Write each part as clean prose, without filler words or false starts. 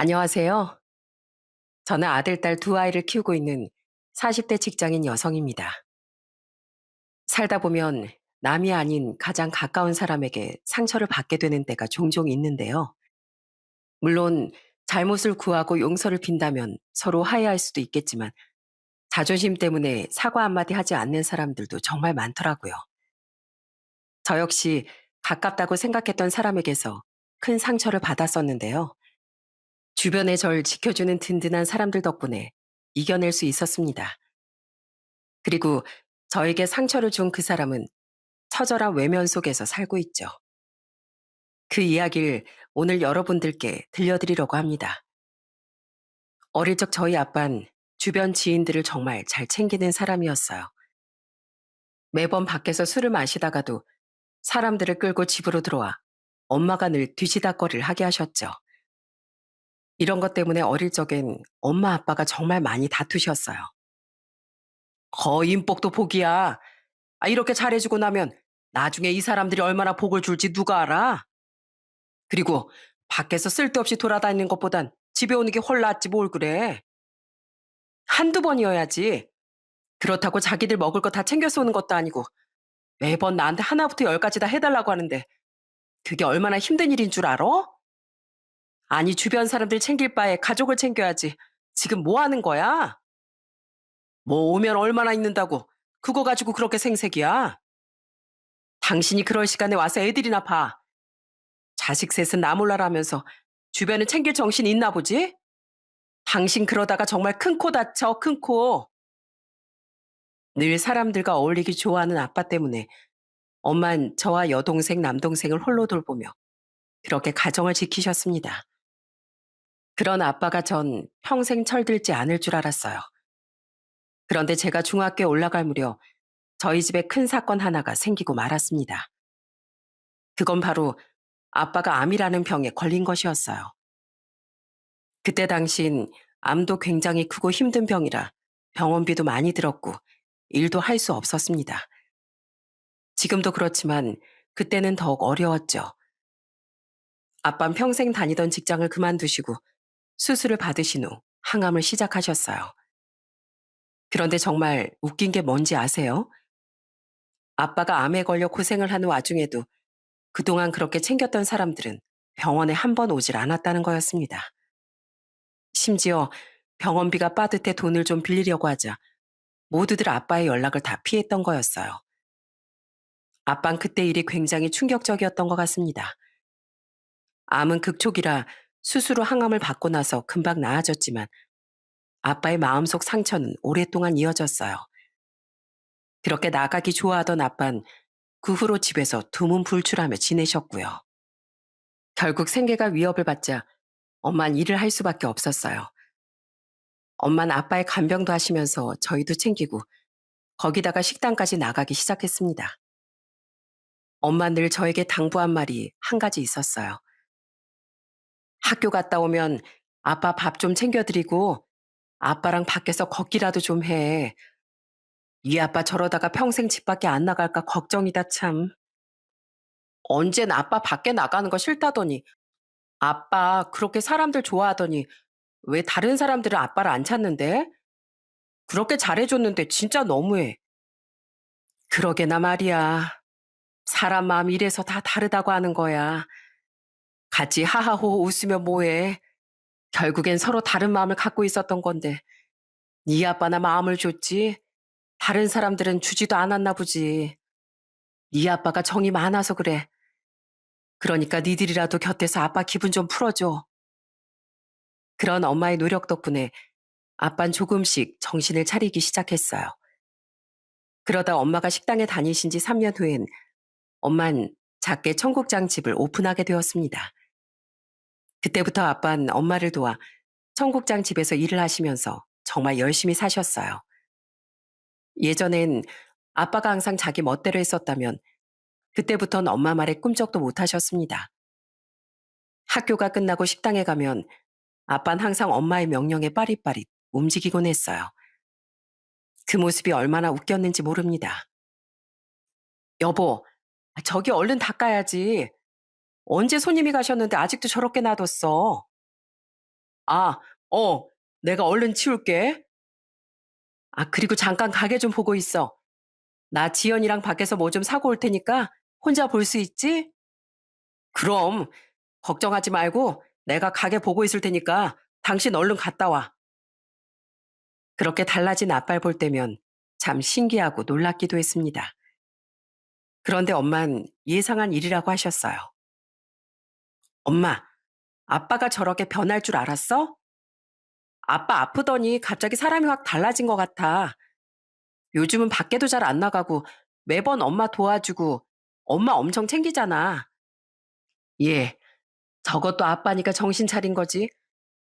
안녕하세요. 저는 아들, 딸 두 아이를 키우고 있는 40대 직장인 여성입니다. 살다 보면 남이 아닌 가장 가까운 사람에게 상처를 받게 되는 때가 종종 있는데요. 물론 잘못을 구하고 용서를 빈다면 서로 화해할 수도 있겠지만 자존심 때문에 사과 한마디 하지 않는 사람들도 정말 많더라고요. 저 역시 가깝다고 생각했던 사람에게서 큰 상처를 받았었는데요. 주변에 절 지켜주는 든든한 사람들 덕분에 이겨낼 수 있었습니다. 그리고 저에게 상처를 준 그 사람은 처절한 외면 속에서 살고 있죠. 그 이야기를 오늘 여러분들께 들려드리려고 합니다. 어릴 적 저희 아빤 주변 지인들을 정말 잘 챙기는 사람이었어요. 매번 밖에서 술을 마시다가도 사람들을 끌고 집으로 들어와 엄마가 늘 뒤지다꺼리를 하게 하셨죠. 이런 것 때문에 어릴 적엔 엄마 아빠가 정말 많이 다투셨어요. 거인복도 복이야. 이렇게 잘해주고 나면 나중에 이 사람들이 얼마나 복을 줄지 누가 알아? 그리고 밖에서 쓸데없이 돌아다니는 것보단 집에 오는 게 훨 낫지 뭘 그래. 한두 번이어야지. 그렇다고 자기들 먹을 거 다 챙겨서 오는 것도 아니고 매번 나한테 하나부터 열까지 다 해달라고 하는데 그게 얼마나 힘든 일인 줄 알아? 아니 주변 사람들 챙길 바에 가족을 챙겨야지. 지금 뭐 하는 거야? 뭐 오면 얼마나 있는다고 그거 가지고 그렇게 생색이야? 당신이 그럴 시간에 와서 애들이나 봐. 자식 셋은 나 몰라라면서 주변을 챙길 정신 있나 보지? 당신 그러다가 정말 큰 코 다쳐, 큰 코. 늘 사람들과 어울리기 좋아하는 아빠 때문에 엄만 저와 여동생, 남동생을 홀로 돌보며 그렇게 가정을 지키셨습니다. 그런 아빠가 전 평생 철들지 않을 줄 알았어요. 그런데 제가 중학교에 올라갈 무렵 저희 집에 큰 사건 하나가 생기고 말았습니다. 그건 바로 아빠가 암이라는 병에 걸린 것이었어요. 그때 당신 암도 굉장히 크고 힘든 병이라 병원비도 많이 들었고 일도 할 수 없었습니다. 지금도 그렇지만 그때는 더욱 어려웠죠. 아빤 평생 다니던 직장을 그만두시고 수술을 받으신 후 항암을 시작하셨어요. 그런데 정말 웃긴 게 뭔지 아세요? 아빠가 암에 걸려 고생을 하는 와중에도 그동안 그렇게 챙겼던 사람들은 병원에 한 번 오질 않았다는 거였습니다. 심지어 병원비가 빠듯해 돈을 좀 빌리려고 하자 모두들 아빠의 연락을 다 피했던 거였어요. 아빤 그때 일이 굉장히 충격적이었던 것 같습니다. 암은 극초기라 수술 후 항암을 받고 나서 금방 나아졌지만 아빠의 마음속 상처는 오랫동안 이어졌어요. 그렇게 나가기 좋아하던 아빤 그 후로 집에서 두문불출하며 지내셨고요. 결국 생계가 위협을 받자 엄만 일을 할 수밖에 없었어요. 엄만 아빠의 간병도 하시면서 저희도 챙기고 거기다가 식당까지 나가기 시작했습니다. 엄만 늘 저에게 당부한 말이 한 가지 있었어요. 학교 갔다 오면 아빠 밥 좀 챙겨드리고 아빠랑 밖에서 걷기라도 좀 해. 이 아빠 저러다가 평생 집 밖에 안 나갈까 걱정이다 참. 언젠 아빠 밖에 나가는 거 싫다더니 아빠 그렇게 사람들 좋아하더니 왜 다른 사람들은 아빠를 안 찾는데? 그렇게 잘해줬는데 진짜 너무해. 그러게나 말이야. 사람 마음 이래서 다 다르다고 하는 거야. 같이 하하호호 웃으면 뭐해. 결국엔 서로 다른 마음을 갖고 있었던 건데 네 아빠나 마음을 줬지. 다른 사람들은 주지도 않았나 보지. 네 아빠가 정이 많아서 그래. 그러니까 니들이라도 곁에서 아빠 기분 좀 풀어줘. 그런 엄마의 노력 덕분에 아빤 조금씩 정신을 차리기 시작했어요. 그러다 엄마가 식당에 다니신 지 3년 후엔 엄만 작게 청국장 집을 오픈하게 되었습니다. 그때부터 아빤 엄마를 도와 청국장 집에서 일을 하시면서 정말 열심히 사셨어요. 예전엔 아빠가 항상 자기 멋대로 했었다면 그때부턴 엄마 말에 꿈쩍도 못 하셨습니다. 학교가 끝나고 식당에 가면 아빤 항상 엄마의 명령에 빠릿빠릿 움직이곤 했어요. 그 모습이 얼마나 웃겼는지 모릅니다. 여보, 저기 얼른 닦아야지. 언제 손님이 가셨는데 아직도 저렇게 놔뒀어. 아, 어, 내가 얼른 치울게. 아, 그리고 잠깐 가게 좀 보고 있어. 나 지연이랑 밖에서 뭐 좀 사고 올 테니까 혼자 볼 수 있지? 그럼, 걱정하지 말고 내가 가게 보고 있을 테니까 당신 얼른 갔다 와. 그렇게 달라진 아빠를 볼 때면 참 신기하고 놀랍기도 했습니다. 그런데 엄만 예상한 일이라고 하셨어요. 엄마, 아빠가 저렇게 변할 줄 알았어? 아빠 아프더니 갑자기 사람이 확 달라진 것 같아. 요즘은 밖에도 잘 안 나가고 매번 엄마 도와주고 엄마 엄청 챙기잖아. 예, 저것도 아빠니까 정신 차린 거지.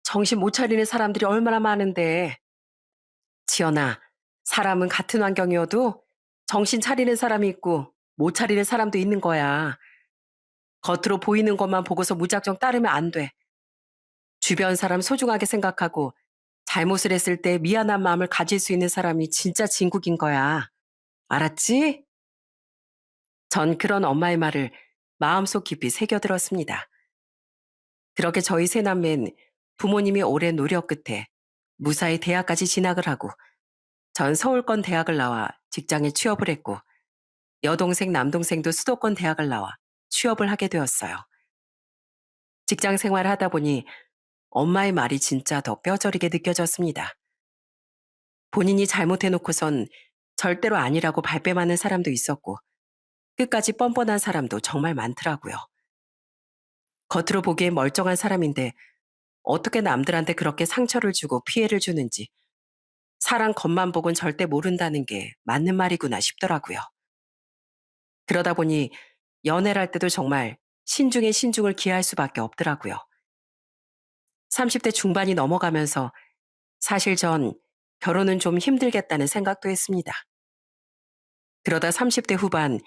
정신 못 차리는 사람들이 얼마나 많은데. 지연아, 사람은 같은 환경이어도 정신 차리는 사람이 있고 못 차리는 사람도 있는 거야. 겉으로 보이는 것만 보고서 무작정 따르면 안 돼. 주변 사람 소중하게 생각하고 잘못을 했을 때 미안한 마음을 가질 수 있는 사람이 진짜 진국인 거야. 알았지? 전 그런 엄마의 말을 마음속 깊이 새겨들었습니다. 그렇게 저희 세남매는 부모님이 오랜 노력 끝에 무사히 대학까지 진학을 하고 전 서울권 대학을 나와 직장에 취업을 했고 여동생 남동생도 수도권 대학을 나와 취업을 하게 되었어요. 직장 생활을 하다 보니 엄마의 말이 진짜 더 뼈저리게 느껴졌습니다. 본인이 잘못해놓고선 절대로 아니라고 발뺌하는 사람도 있었고 끝까지 뻔뻔한 사람도 정말 많더라고요. 겉으로 보기엔 멀쩡한 사람인데 어떻게 남들한테 그렇게 상처를 주고 피해를 주는지 사람 겉만 보곤 절대 모른다는 게 맞는 말이구나 싶더라고요. 그러다 보니 연애를 할 때도 정말 신중에 신중을 기할 수밖에 없더라고요. 30대 중반이 넘어가면서 사실 전 결혼은 좀 힘들겠다는 생각도 했습니다. 그러다 30대 후반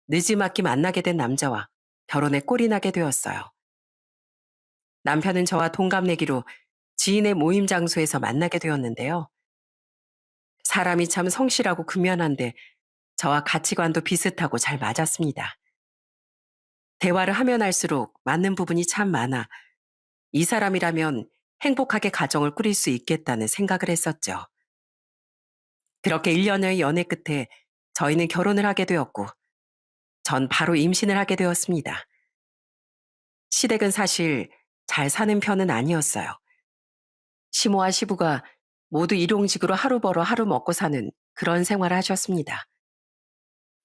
늦지막히 만나게 된 남자와 결혼에 꼴이 나게 되었어요. 남편은 저와 동갑내기로 지인의 모임 장소에서 만나게 되었는데요. 사람이 참 성실하고 근면한데 저와 가치관도 비슷하고 잘 맞았습니다. 대화를 하면 할수록 맞는 부분이 참 많아 이 사람이라면 행복하게 가정을 꾸릴 수 있겠다는 생각을 했었죠. 그렇게 1년의 연애 끝에 저희는 결혼을 하게 되었고 전 바로 임신을 하게 되었습니다. 시댁은 사실 잘 사는 편은 아니었어요. 시모와 시부가 모두 일용직으로 하루 벌어 하루 먹고 사는 그런 생활을 하셨습니다.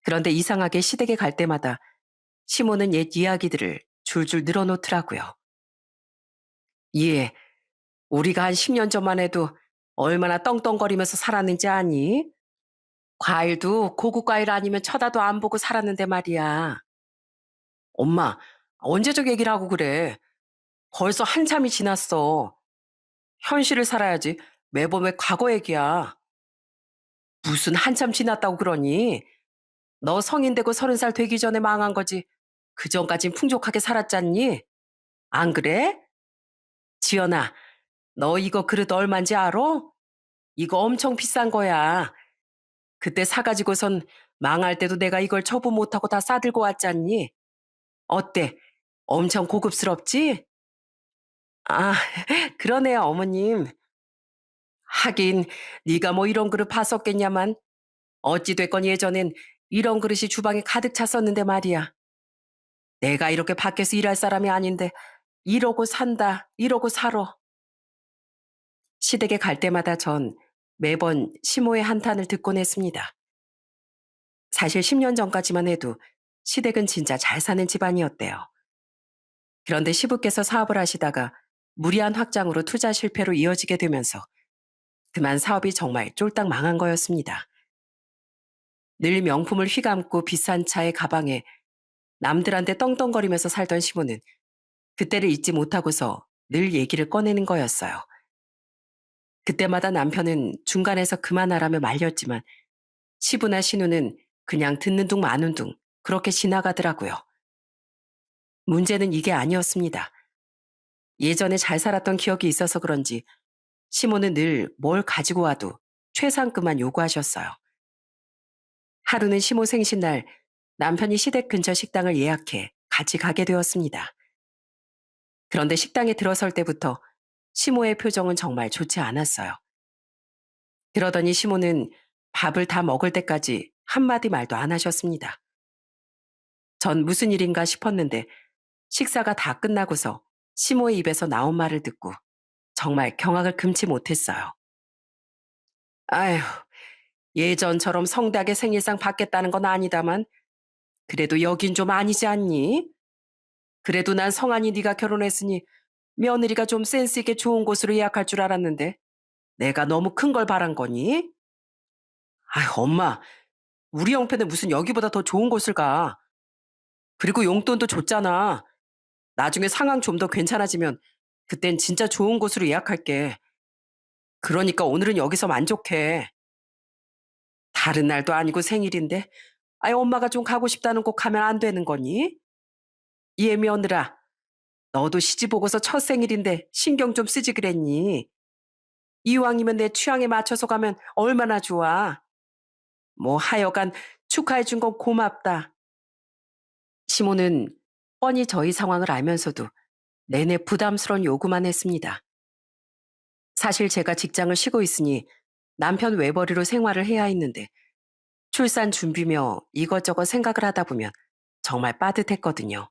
그런데 이상하게 시댁에 갈 때마다 시모는 옛 이야기들을 줄줄 늘어놓더라고요. 예, 우리가 한 10년 전만 해도 얼마나 떵떵거리면서 살았는지 아니? 과일도 고급 과일 아니면 쳐다도 안 보고 살았는데 말이야. 엄마, 언제적 얘기를 하고 그래? 벌써 한참이 지났어. 현실을 살아야지. 매번 왜 과거 얘기야? 무슨 한참 지났다고 그러니? 너 성인 되고 30살 되기 전에 망한 거지. 그 전까진 풍족하게 살았잖니? 안 그래? 지연아, 너 이거 그릇 얼만지 알아? 이거 엄청 비싼 거야. 그때 사가지고선 망할 때도 내가 이걸 처분 못하고 다 싸들고 왔잖니? 어때? 엄청 고급스럽지? 아, 그러네요, 어머님. 하긴 네가 뭐 이런 그릇 봤었겠냐만 어찌 됐건 예전엔 이런 그릇이 주방에 가득 찼었는데 말이야. 내가 이렇게 밖에서 일할 사람이 아닌데 이러고 산다, 이러고 살아. 시댁에 갈 때마다 전 매번 시모의 한탄을 듣곤 했습니다. 사실 10년 전까지만 해도 시댁은 진짜 잘 사는 집안이었대요. 그런데 시부께서 사업을 하시다가 무리한 확장으로 투자 실패로 이어지게 되면서 그만 사업이 정말 쫄딱 망한 거였습니다. 늘 명품을 휘감고 비싼 차에 가방에 남들한테 떵떵거리면서 살던 시부는 그때를 잊지 못하고서 늘 얘기를 꺼내는 거였어요. 그때마다 남편은 중간에서 그만하라며 말렸지만 시부나 신우는 그냥 듣는 둥 마는 둥 그렇게 지나가더라고요. 문제는 이게 아니었습니다. 예전에 잘 살았던 기억이 있어서 그런지 시모는 늘 뭘 가지고 와도 최상급만 요구하셨어요. 하루는 시모 생신날 남편이 시댁 근처 식당을 예약해 같이 가게 되었습니다. 그런데 식당에 들어설 때부터 시모의 표정은 정말 좋지 않았어요. 그러더니 시모는 밥을 다 먹을 때까지 한마디 말도 안 하셨습니다. 전 무슨 일인가 싶었는데 식사가 다 끝나고서 시모의 입에서 나온 말을 듣고 정말 경악을 금치 못했어요. 아휴, 예전처럼 성대하게 생일상 받겠다는 건 아니다만 그래도 여긴 좀 아니지 않니? 그래도 난 성환이 네가 결혼했으니 며느리가 좀 센스 있게 좋은 곳으로 예약할 줄 알았는데 내가 너무 큰 걸 바란 거니? 아휴, 엄마, 우리 형편에 무슨 여기보다 더 좋은 곳을 가. 그리고 용돈도 줬잖아. 나중에 상황 좀 더 괜찮아지면 그땐 진짜 좋은 곳으로 예약할게. 그러니까 오늘은 여기서 만족해. 다른 날도 아니고 생일인데 아이 엄마가 좀 가고 싶다는 곳 가면 안 되는 거니? 얘 며느라, 너도 시집 오고서 첫 생일인데 신경 좀 쓰지 그랬니? 이왕이면 내 취향에 맞춰서 가면 얼마나 좋아. 뭐 하여간 축하해 준 건 고맙다. 시모는 뻔히 저희 상황을 알면서도 내내 부담스러운 요구만 했습니다. 사실 제가 직장을 쉬고 있으니 남편 외벌이로 생활을 해야 했는데 출산 준비며 이것저것 생각을 하다 보면 정말 빠듯했거든요.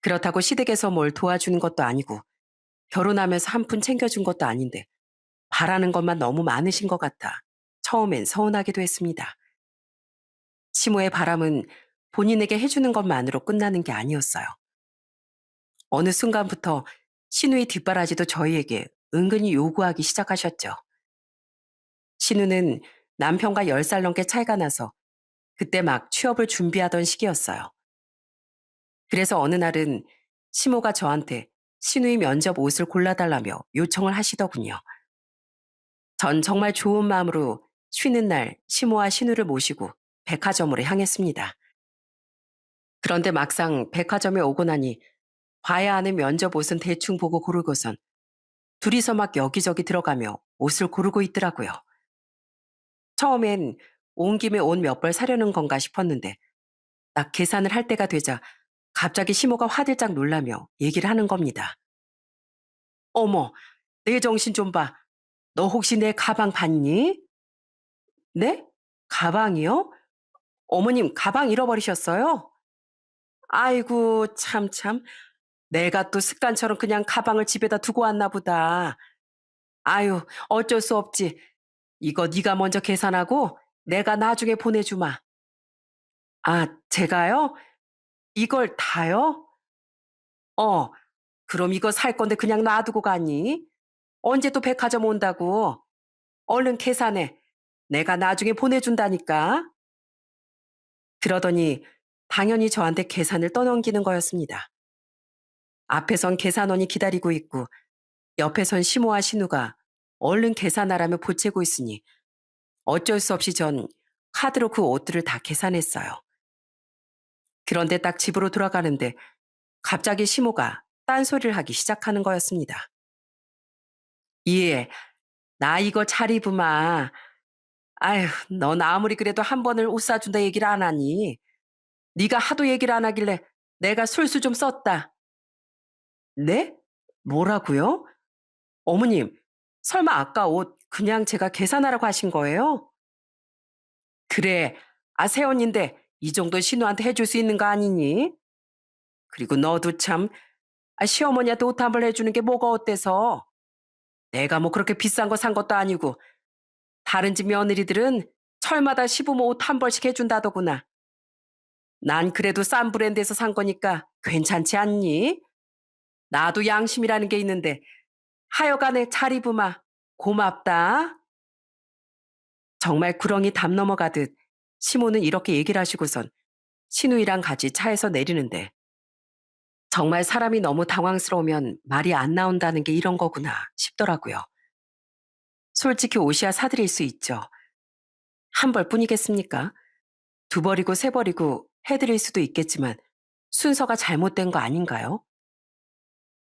그렇다고 시댁에서 뭘 도와주는 것도 아니고 결혼하면서 한 푼 챙겨준 것도 아닌데 바라는 것만 너무 많으신 것 같아 처음엔 서운하기도 했습니다. 시모의 바람은 본인에게 해주는 것만으로 끝나는 게 아니었어요. 어느 순간부터 신우의 뒷바라지도 저희에게 은근히 요구하기 시작하셨죠. 신우는 남편과 10살 넘게 차이가 나서 그때 막 취업을 준비하던 시기였어요. 그래서 어느 날은 시모가 저한테 신우의 면접 옷을 골라달라며 요청을 하시더군요. 전 정말 좋은 마음으로 쉬는 날 시모와 신우를 모시고 백화점으로 향했습니다. 그런데 막상 백화점에 오고 나니 봐야 하는 면접 옷은 대충 보고 고르고선 둘이서 막 여기저기 들어가며 옷을 고르고 있더라고요. 처음엔 온 김에 옷 몇 벌 사려는 건가 싶었는데 딱 계산을 할 때가 되자 갑자기 시모가 화들짝 놀라며 얘기를 하는 겁니다. 어머, 내 정신 좀 봐. 너 혹시 내 가방 봤니? 네? 가방이요? 어머님, 가방 잃어버리셨어요? 아이고, 참, 참. 내가 또 습관처럼 그냥 가방을 집에다 두고 왔나 보다. 아유, 어쩔 수 없지. 이거 네가 먼저 계산하고 내가 나중에 보내주마. 아, 제가요? 이걸 다요? 어, 그럼 이거 살 건데 그냥 놔두고 가니? 언제 또 백화점 온다고? 얼른 계산해. 내가 나중에 보내준다니까. 그러더니 당연히 저한테 계산을 떠넘기는 거였습니다. 앞에선 계산원이 기다리고 있고 옆에선 시모와 신우가 얼른 계산하라며 보채고 있으니 어쩔 수 없이 전 카드로 그 옷들을 다 계산했어요. 그런데 딱 집으로 돌아가는데 갑자기 시모가 딴소리를 하기 시작하는 거였습니다. 예, 나 이거 잘 입으마. 아휴, 넌 아무리 그래도 한 번을 옷 사준다 얘기를 안 하니? 네가 하도 얘기를 안 하길래 내가 술수 좀 썼다. 네? 뭐라고요? 어머님, 설마 아까 옷 그냥 제가 계산하라고 하신 거예요? 그래, 아, 새언니인데 이 정도 신우한테 해줄 수 있는 거 아니니? 그리고 너도 참, 아, 시어머니한테 옷 한 벌 해주는 게 뭐가 어때서? 내가 뭐 그렇게 비싼 거 산 것도 아니고 다른 집 며느리들은 철마다 시부모 옷 한 벌씩 해준다더구나. 난 그래도 싼 브랜드에서 산 거니까 괜찮지 않니? 나도 양심이라는 게 있는데 하여간에 잘 입으마. 고맙다. 정말 구렁이 담 넘어가듯 시모는 이렇게 얘기를 하시고선 신우이랑 같이 차에서 내리는데 정말 사람이 너무 당황스러우면 말이 안 나온다는 게 이런 거구나 싶더라고요. 솔직히 옷이야 사드릴 수 있죠. 한 벌뿐이겠습니까? 두 벌이고 세 벌이고 해드릴 수도 있겠지만 순서가 잘못된 거 아닌가요?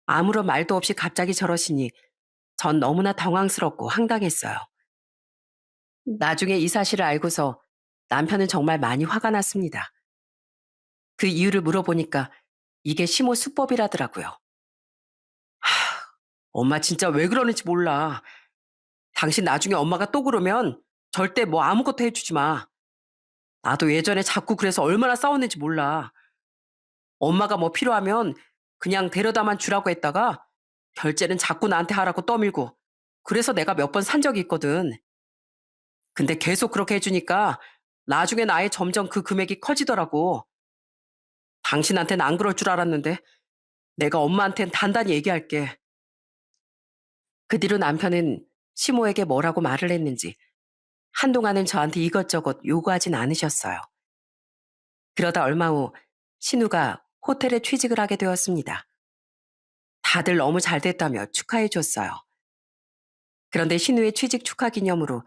아무런 말도 없이 갑자기 저러시니 전 너무나 당황스럽고 황당했어요. 나중에 이 사실을 알고서 남편은 정말 많이 화가 났습니다. 그 이유를 물어보니까 이게 시모 수법이라더라고요. 하, 엄마 진짜 왜 그러는지 몰라. 당신 나중에 엄마가 또 그러면 절대 뭐 아무것도 해주지 마. 나도 예전에 자꾸 그래서 얼마나 싸웠는지 몰라. 엄마가 뭐 필요하면 그냥 데려다만 주라고 했다가 결제는 자꾸 나한테 하라고 떠밀고 그래서 내가 몇 번 산 적이 있거든. 근데 계속 그렇게 해주니까 나중엔 아예 점점 그 금액이 커지더라고. 당신한테는 안 그럴 줄 알았는데 내가 엄마한텐 단단히 얘기할게. 그 뒤로 남편은 시모에게 뭐라고 말을 했는지 한동안은 저한테 이것저것 요구하진 않으셨어요. 그러다 얼마 후 신우가 호텔에 취직을 하게 되었습니다. 다들 너무 잘 됐다며 축하해 줬어요. 그런데 신우의 취직 축하 기념으로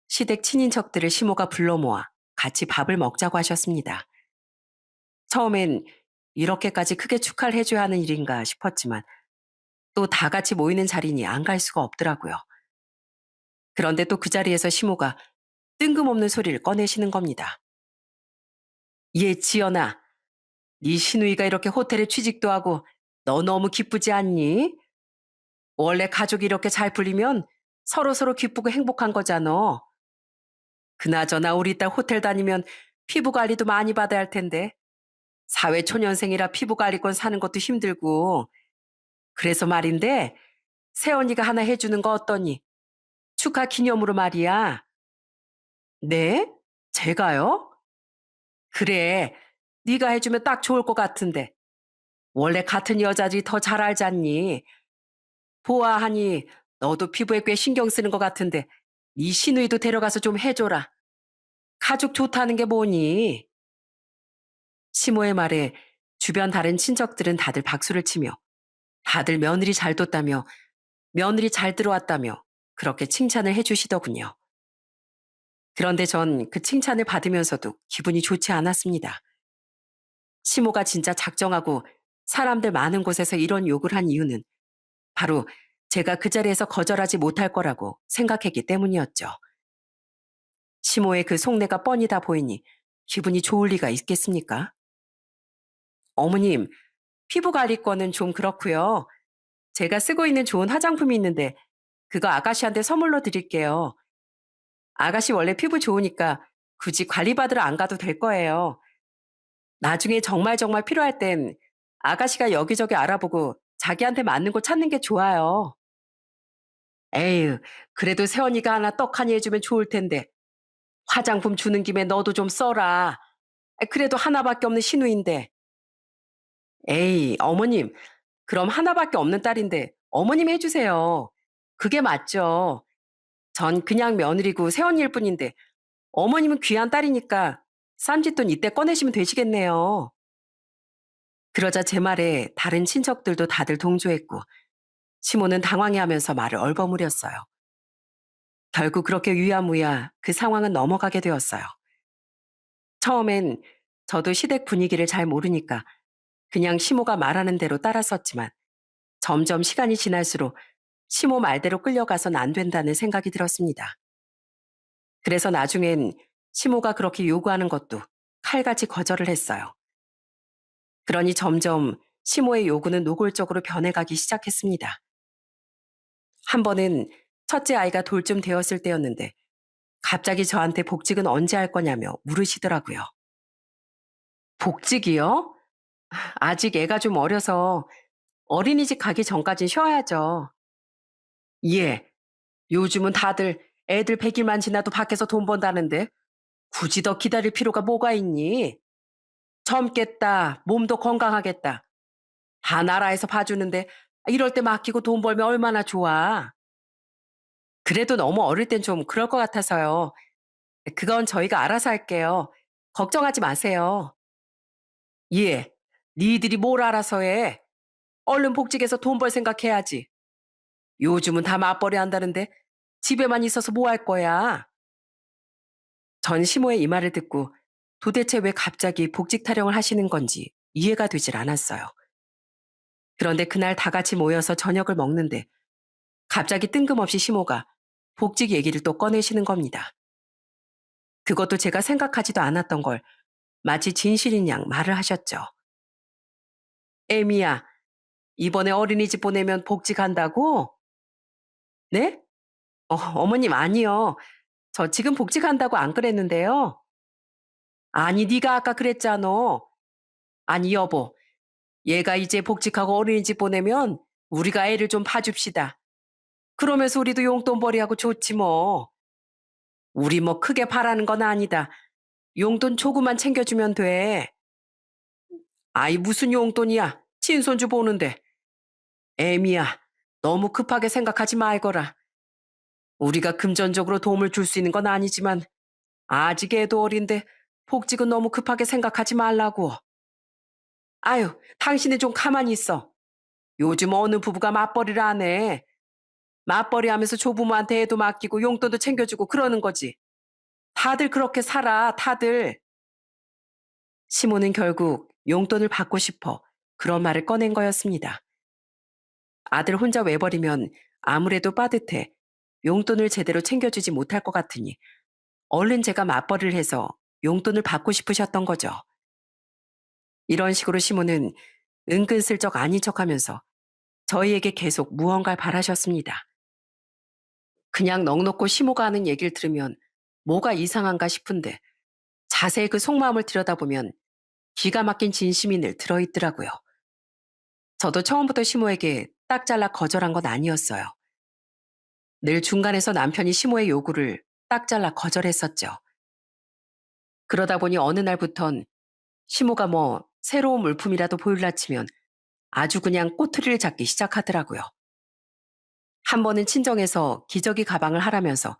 시댁 친인척들을 시모가 불러 모아 같이 밥을 먹자고 하셨습니다. 처음엔 이렇게까지 크게 축하를 해줘야 하는 일인가 싶었지만 또 다 같이 모이는 자리니 안 갈 수가 없더라고요. 그런데 또 그 자리에서 시모가 뜬금없는 소리를 꺼내시는 겁니다. 얘 지연아, 네 시누이가 이렇게 호텔에 취직도 하고 너 너무 기쁘지 않니? 원래 가족이 이렇게 잘 풀리면 서로서로 기쁘고 행복한 거잖아. 그나저나 우리 딸 호텔 다니면 피부 관리도 많이 받아야 할 텐데 사회초년생이라 피부 관리권 사는 것도 힘들고 그래서 말인데 새언니가 하나 해주는 거 어떠니? 축하 기념으로 말이야. 네? 제가요? 그래. 네가 해주면 딱 좋을 것 같은데. 원래 같은 여자들이 더 잘 알잖니. 보아하니 너도 피부에 꽤 신경 쓰는 것 같은데 네 시누이도 데려가서 좀 해줘라. 가족 좋다는 게 뭐니? 시모의 말에 주변 다른 친척들은 다들 박수를 치며 다들 며느리 잘 뒀다며 며느리 잘 들어왔다며 그렇게 칭찬을 해주시더군요. 그런데 전 그 칭찬을 받으면서도 기분이 좋지 않았습니다. 시모가 진짜 작정하고 사람들 많은 곳에서 이런 욕을 한 이유는 바로 제가 그 자리에서 거절하지 못할 거라고 생각했기 때문이었죠. 시모의 그 속내가 뻔히 다 보이니 기분이 좋을 리가 있겠습니까? 어머님, 피부 관리권은 좀 그렇고요. 제가 쓰고 있는 좋은 화장품이 있는데 그거 아가씨한테 선물로 드릴게요. 아가씨 원래 피부 좋으니까 굳이 관리받으러 안 가도 될 거예요. 나중에 정말 정말 필요할 땐 아가씨가 여기저기 알아보고 자기한테 맞는 곳 찾는 게 좋아요. 에휴, 그래도 세언니가 하나 떡하니 해주면 좋을 텐데. 화장품 주는 김에 너도 좀 써라. 그래도 하나밖에 없는 신우인데. 에이, 어머님, 그럼 하나밖에 없는 딸인데 어머님이 해주세요. 그게 맞죠. 전 그냥 며느리고 새언니일 뿐인데 어머님은 귀한 딸이니까 쌈짓돈 이때 꺼내시면 되시겠네요. 그러자 제 말에 다른 친척들도 다들 동조했고 시모는 당황해하면서 말을 얼버무렸어요. 결국 그렇게 유야무야 그 상황은 넘어가게 되었어요. 처음엔 저도 시댁 분위기를 잘 모르니까 그냥 시모가 말하는 대로 따랐었지만 점점 시간이 지날수록 시모 말대로 끌려가선 안 된다는 생각이 들었습니다. 그래서 나중엔 시모가 그렇게 요구하는 것도 칼같이 거절을 했어요. 그러니 점점 시모의 요구는 노골적으로 변해가기 시작했습니다. 한 번은 첫째 아이가 돌쯤 되었을 때였는데 갑자기 저한테 복직은 언제 할 거냐며 물으시더라고요. 복직이요? 아직 애가 좀 어려서 어린이집 가기 전까진 쉬어야죠. 예, 요즘은 다들 애들 100일만 지나도 밖에서 돈 번다는데 굳이 더 기다릴 필요가 뭐가 있니? 젊겠다, 몸도 건강하겠다. 다 나라에서 봐주는데 이럴 때 맡기고 돈 벌면 얼마나 좋아. 그래도 너무 어릴 땐 좀 그럴 것 같아서요. 그건 저희가 알아서 할게요. 걱정하지 마세요. 예, 니들이 뭘 알아서 해. 얼른 복직해서 돈 벌 생각해야지. 요즘은 다 맞벌이 한다는데 집에만 있어서 뭐 할 거야? 전 시모의 이 말을 듣고 도대체 왜 갑자기 복직 타령을 하시는 건지 이해가 되질 않았어요. 그런데 그날 다 같이 모여서 저녁을 먹는데 갑자기 뜬금없이 시모가 복직 얘기를 또 꺼내시는 겁니다. 그것도 제가 생각하지도 않았던 걸 마치 진실인 양 말을 하셨죠. 애미야, 이번에 어린이집 보내면 복직한다고? 네? 어머님 아니요. 저 지금 복직한다고 안 그랬는데요. 아니 네가 아까 그랬잖아. 아니 여보, 얘가 이제 복직하고 어린이집 보내면 우리가 애를 좀 봐줍시다. 그러면서 우리도 용돈벌이하고 좋지 뭐. 우리 뭐 크게 바라는 건 아니다. 용돈 조금만 챙겨주면 돼. 아이 무슨 용돈이야. 친손주 보는데. 애미야, 너무 급하게 생각하지 말거라. 우리가 금전적으로 도움을 줄 수 있는 건 아니지만 아직 애도 어린데 복직은 너무 급하게 생각하지 말라고. 아유, 당신은 좀 가만히 있어. 요즘 어느 부부가 맞벌이를 안 해. 맞벌이 하면서 조부모한테 애도 맡기고 용돈도 챙겨주고 그러는 거지. 다들 그렇게 살아, 다들. 시모는 결국 용돈을 받고 싶어 그런 말을 꺼낸 거였습니다. 아들 혼자 외버리면 아무래도 빠듯해 용돈을 제대로 챙겨주지 못할 것 같으니 얼른 제가 맞벌이를 해서 용돈을 받고 싶으셨던 거죠. 이런 식으로 시모는 은근슬쩍 아닌 척하면서 저희에게 계속 무언가를 바라셨습니다. 그냥 넋놓고 시모가 하는 얘기를 들으면 뭐가 이상한가 싶은데 자세히 그 속마음을 들여다보면 기가 막힌 진심이 늘 들어있더라고요. 저도 처음부터 시모에게 딱 잘라 거절한 건 아니었어요. 늘 중간에서 남편이 시모의 요구를 딱 잘라 거절했었죠. 그러다 보니 어느 날부턴 시모가 뭐 새로운 물품이라도 보일라 치면 아주 그냥 꼬투리를 잡기 시작하더라고요. 한 번은 친정에서 기저귀 가방을 하라면서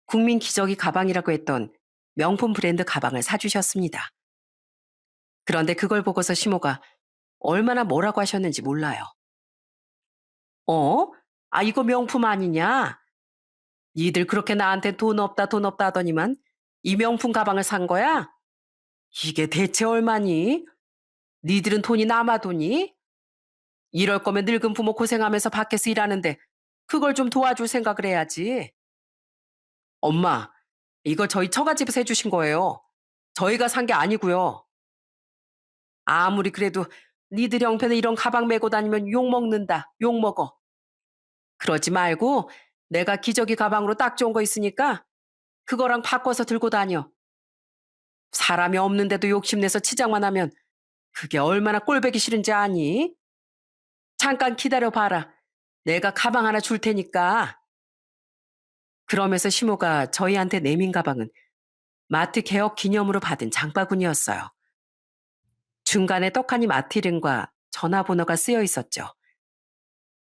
국민 기저귀 가방이라고 했던 명품 브랜드 가방을 사주셨습니다. 그런데 그걸 보고서 시모가 얼마나 뭐라고 하셨는지 몰라요. 어? 아, 이거 명품 아니냐? 니들 그렇게 나한테 돈 없다 하더니만 이 명품 가방을 산 거야? 이게 대체 얼마니? 니들은 돈이 남아도니? 이럴 거면 늙은 부모 고생하면서 밖에서 일하는데 그걸 좀 도와줄 생각을 해야지. 엄마, 이거 저희 처갓집에서 해주신 거예요. 저희가 산 게 아니고요. 아무리 그래도 니들 형편에 이런 가방 메고 다니면 욕 먹는다. 욕 먹어. 그러지 말고 내가 기저귀 가방으로 딱 좋은 거 있으니까 그거랑 바꿔서 들고 다녀. 사람이 없는데도 욕심내서 치장만 하면 그게 얼마나 꼴보기 싫은지 아니? 잠깐 기다려 봐라. 내가 가방 하나 줄 테니까. 그러면서 시모가 저희한테 내민 가방은 마트 개업 기념으로 받은 장바구니였어요. 중간에 떡하니 마트 이름과 전화번호가 쓰여 있었죠.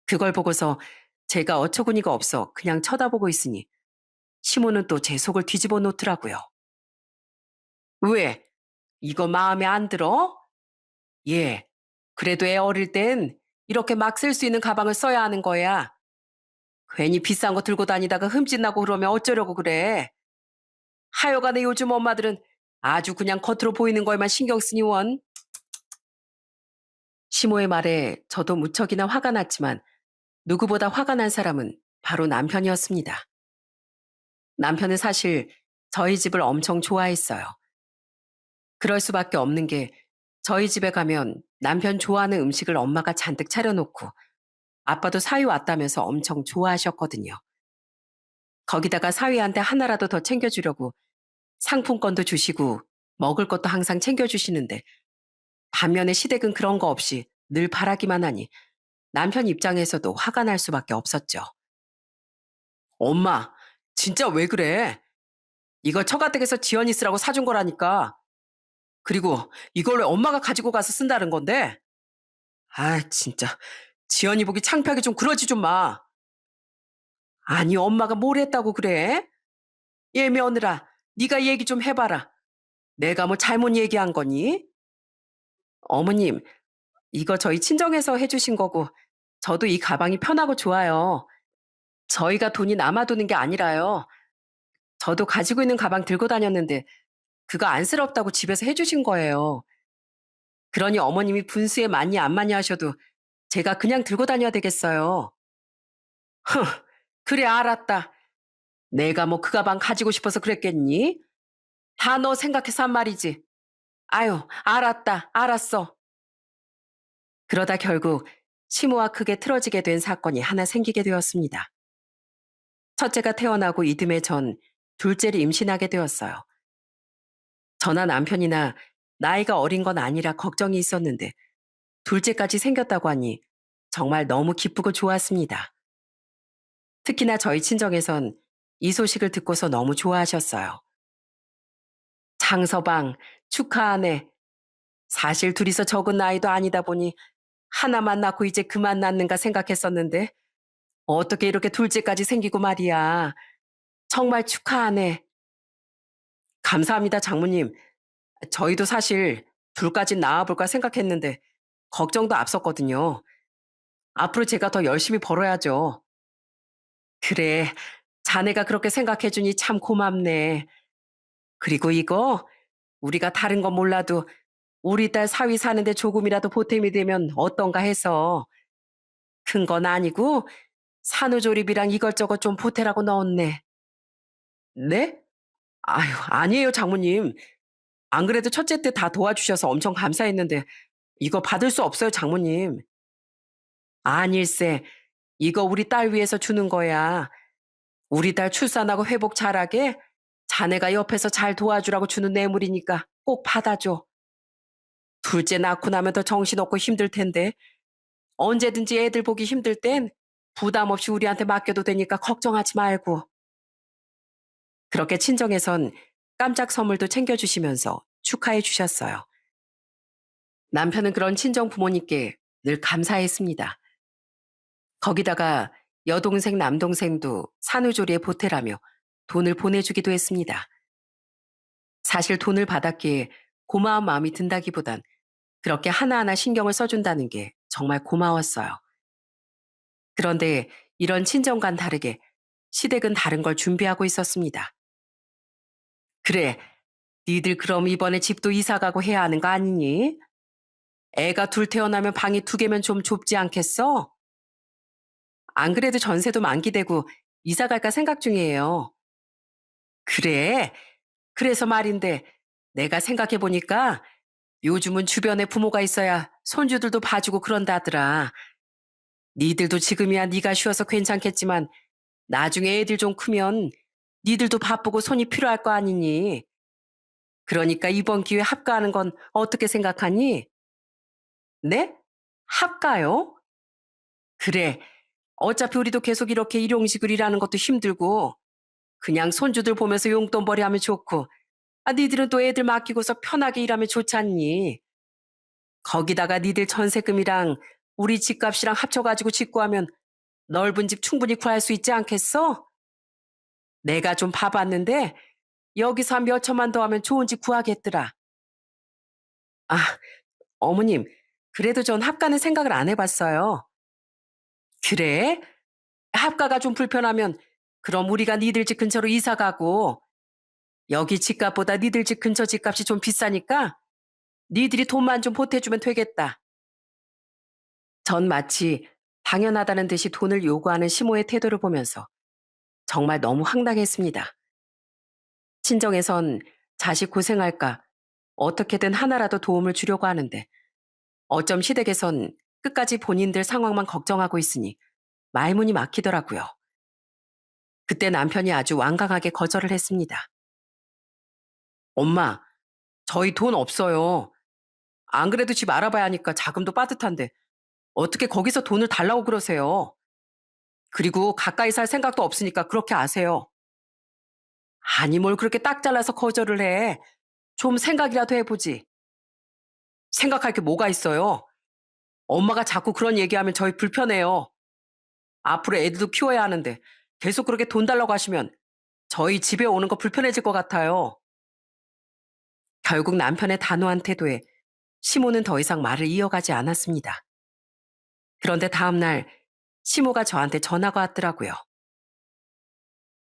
그걸 보고서 제가 어처구니가 없어 그냥 쳐다보고 있으니 시모는 또 제 속을 뒤집어 놓더라고요. 왜? 이거 마음에 안 들어? 예. 그래도 애 어릴 땐 이렇게 막 쓸 수 있는 가방을 써야 하는 거야. 괜히 비싼 거 들고 다니다가 흠집나고 그러면 어쩌려고 그래. 하여간에 요즘 엄마들은 아주 그냥 겉으로 보이는 거에만 신경 쓰니 원. 시모의 말에 저도 무척이나 화가 났지만 누구보다 화가 난 사람은 바로 남편이었습니다. 남편은 사실 저희 집을 엄청 좋아했어요. 그럴 수밖에 없는 게 저희 집에 가면 남편 좋아하는 음식을 엄마가 잔뜩 차려놓고 아빠도 사위 왔다면서 엄청 좋아하셨거든요. 거기다가 사위한테 하나라도 더 챙겨주려고 상품권도 주시고 먹을 것도 항상 챙겨주시는데 반면에 시댁은 그런 거 없이 늘 바라기만 하니 남편 입장에서도 화가 날 수밖에 없었죠. 엄마, 진짜 왜 그래? 이거 처가댁에서 지연이 쓰라고 사준 거라니까. 그리고 이걸 왜 엄마가 가지고 가서 쓴다는 건데? 아, 진짜. 지연이 보기 창피하게 좀 그러지 좀 마. 아니, 엄마가 뭘 했다고 그래? 얘 며느라, 네가 얘기 좀 해봐라. 내가 뭐 잘못 얘기한 거니? 어머님, 이거 저희 친정에서 해주신 거고 저도 이 가방이 편하고 좋아요. 저희가 돈이 남아도는 게 아니라요. 저도 가지고 있는 가방 들고 다녔는데 그거 안쓰럽다고 집에서 해주신 거예요. 그러니 어머님이 분수에 많이 안 많이 하셔도 제가 그냥 들고 다녀야 되겠어요. 흥, 그래 알았다. 내가 뭐 그 가방 가지고 싶어서 그랬겠니? 다 너 생각해서 한 말이지. 아유, 알았다. 알았어. 그러다 결국 시모와 크게 틀어지게 된 사건이 하나 생기게 되었습니다. 첫째가 태어나고 이듬해 전 둘째를 임신하게 되었어요. 저나 남편이나 나이가 어린 건 아니라 걱정이 있었는데 둘째까지 생겼다고 하니 정말 너무 기쁘고 좋았습니다. 특히나 저희 친정에선 이 소식을 듣고서 너무 좋아하셨어요. 장서방, 축하하네. 사실 둘이서 적은 나이도 아니다 보니 하나만 낳고 이제 그만 낳는가 생각했었는데 어떻게 이렇게 둘째까지 생기고 말이야. 정말 축하하네. 감사합니다, 장모님. 저희도 사실 둘까진 낳아볼까 생각했는데 걱정도 앞섰거든요. 앞으로 제가 더 열심히 벌어야죠. 그래, 자네가 그렇게 생각해주니 참 고맙네. 그리고 이거 우리가 다른 건 몰라도 우리 딸 사위 사는데 조금이라도 보탬이 되면 어떤가 해서 큰 건 아니고 산후조리비랑 이것저것 좀 보태라고 넣었네. 네? 아유, 아니에요, 장모님. 안 그래도 첫째 때 다 도와주셔서 엄청 감사했는데 이거 받을 수 없어요, 장모님. 아닐세. 이거 우리 딸 위해서 주는 거야. 우리 딸 출산하고 회복 잘하게 자네가 옆에서 잘 도와주라고 주는 뇌물이니까 꼭 받아줘. 둘째 낳고 나면 더 정신없고 힘들 텐데 언제든지 애들 보기 힘들 땐 부담 없이 우리한테 맡겨도 되니까 걱정하지 말고. 그렇게 친정에선 깜짝 선물도 챙겨주시면서 축하해 주셨어요. 남편은 그런 친정 부모님께 늘 감사했습니다. 거기다가 여동생, 남동생도 산후조리에 보태라며 돈을 보내주기도 했습니다. 사실 돈을 받았기에 고마운 마음이 든다기보단 그렇게 하나하나 신경을 써준다는 게 정말 고마웠어요. 그런데 이런 친정과는 다르게 시댁은 다른 걸 준비하고 있었습니다. 그래, 니들 그럼 이번에 집도 이사 가고 해야 하는 거 아니니? 애가 둘 태어나면 방이 두 개면 좀 좁지 않겠어? 안 그래도 전세도 만기되고 이사 갈까 생각 중이에요. 그래? 그래서 말인데 내가 생각해 보니까 요즘은 주변에 부모가 있어야 손주들도 봐주고 그런다더라. 니들도 지금이야 니가 쉬어서 괜찮겠지만 나중에 애들 좀 크면 니들도 바쁘고 손이 필요할 거 아니니. 그러니까 이번 기회에 합가하는 건 어떻게 생각하니? 네? 합가요? 그래. 어차피 우리도 계속 이렇게 일용직을 일하는 것도 힘들고 그냥 손주들 보면서 용돈벌이 하면 좋고 니들은 또 애들 맡기고서 편하게 일하면 좋잖니. 거기다가 니들 전세금이랑 우리 집값이랑 합쳐가지고 짓고 하면 넓은 집 충분히 구할 수 있지 않겠어? 내가 좀 봐봤는데 여기서 한 몇 천만 더 하면 좋은 집 구하겠더라. 아, 어머님, 그래도 전 합가는 생각을 안 해봤어요. 그래? 합가가 좀 불편하면 그럼 우리가 니들 집 근처로 이사 가고 여기 집값보다 니들 집 근처 집값이 좀 비싸니까 니들이 돈만 좀 보태주면 되겠다. 전 마치 당연하다는 듯이 돈을 요구하는 시모의 태도를 보면서 정말 너무 황당했습니다. 친정에선 자식 고생할까 어떻게든 하나라도 도움을 주려고 하는데 어쩜 시댁에선 끝까지 본인들 상황만 걱정하고 있으니 말문이 막히더라고요. 그때 남편이 아주 완강하게 거절을 했습니다. 엄마, 저희 돈 없어요. 안 그래도 집 알아봐야 하니까 자금도 빠듯한데 어떻게 거기서 돈을 달라고 그러세요? 그리고 가까이 살 생각도 없으니까 그렇게 아세요. 아니 뭘 그렇게 딱 잘라서 거절을 해. 좀 생각이라도 해보지. 생각할 게 뭐가 있어요. 엄마가 자꾸 그런 얘기하면 저희 불편해요. 앞으로 애들도 키워야 하는데 계속 그렇게 돈 달라고 하시면 저희 집에 오는 거 불편해질 것 같아요. 결국 남편의 단호한 태도에 시모는 더 이상 말을 이어가지 않았습니다. 그런데 다음날 시모가 저한테 전화가 왔더라고요.